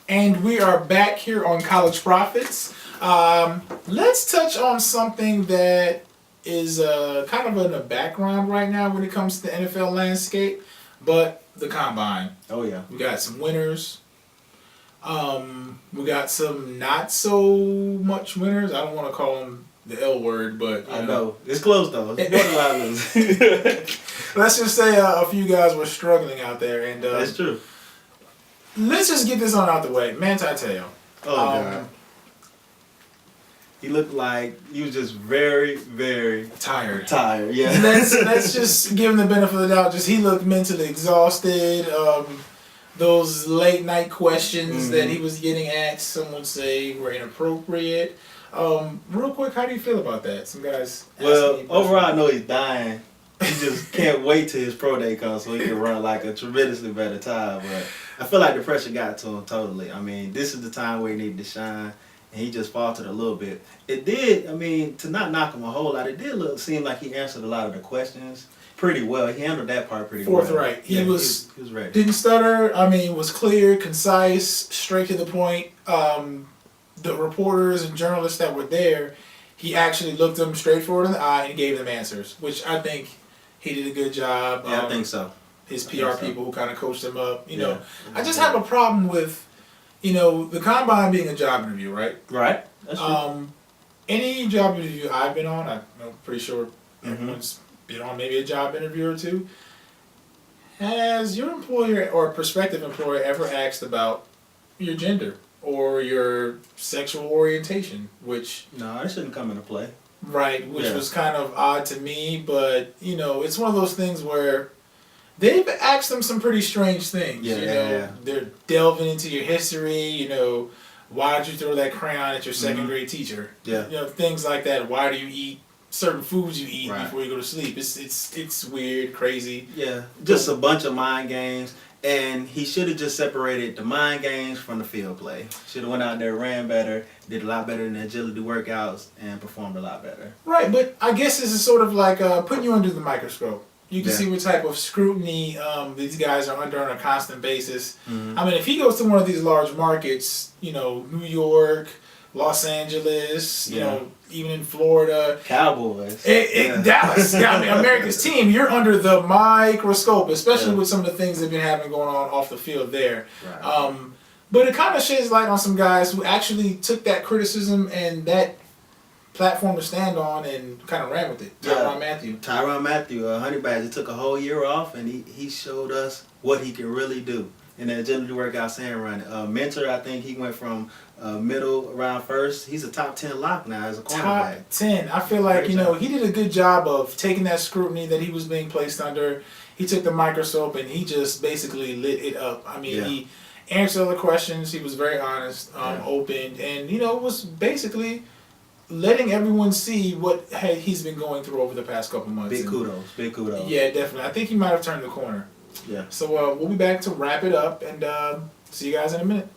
And we are back here on College Profits. Let's touch on something that is kind of in the background right now when it comes to the NFL landscape, but the Combine. Oh, yeah. We got some winners. We got some not so much winners. I don't want to call them the L word, but I know. It's close, though. It's borderline. Let's just say a few guys were struggling out there. And That's true. Let's just get this on out the way. Manti Te'o. Oh, God. He looked like he was just very, very tired. Yeah. Let's just give him the benefit of the doubt. Just he looked mentally exhausted. Those late night questions that he was getting asked, some would say were inappropriate. Real quick, how do you feel about that? Some guys. Well, overall, I know he's dying. He just can't wait till his pro day comes so he can run like a tremendously better time. But I feel like the pressure got to him totally. I mean, this is the time where he needed to shine, and he just faltered a little bit. It did, I mean, to not knock him a whole lot, it did seem like he answered a lot of the questions pretty well. He handled that part pretty well. Forthright. He was ready. Didn't stutter. I mean, was clear, concise, straight to the point. The reporters and journalists that were there, he actually looked them straight forward in the eye and gave them answers, which I think he did a good job. Yeah, I think so. His PR people who kind of coached him up. You know, I just have a problem with, the Combine being a job interview, right? Right. That's true. Any job interview I've been on, I'm pretty sure everyone's been on maybe a job interview or two. Has your employer or prospective employer ever asked about your gender or your sexual orientation? Which no, that shouldn't come into play. Right, which was kind of odd to me, but it's one of those things where they've asked them some pretty strange things. They're delving into your history. Why did you throw that crayon at your second grade teacher? Yeah. Things like that. Why do you eat certain foods you eat before you go to sleep? It's weird, crazy. Yeah, just a bunch of mind games. And he should have just separated the mind games from the field play. Should have went out there, ran better, did a lot better in the agility workouts, and performed a lot better. Right, but I guess this is sort of like putting you under the microscope. You can see what type of scrutiny these guys are under on a constant basis. I mean, if he goes to one of these large markets, New York, Los Angeles, even in Florida. Cowboys. Dallas. I mean, America's team, you're under the microscope, especially with some of the things they've been having going on off the field there. Right. But it kind of sheds light on some guys who actually took that criticism and that platform to stand on and kind of ran with it. Tyrann Mathieu, Honey Badger, took a whole year off, and he showed us what he can really do in the agility workout and running. Mentor, I think he went from middle around first. He's a top 10 lock now as a cornerback. Top 10. I feel like, he did a good job of taking that scrutiny that he was being placed under. He took the microscope and he just basically lit it up. I mean, he answered all the questions. He was very honest, open, and, was basically letting everyone see what he's been going through over the past couple months. Big kudos. Yeah, definitely. I think he might have turned the corner. Yeah. So we'll be back to wrap it up and see you guys in a minute.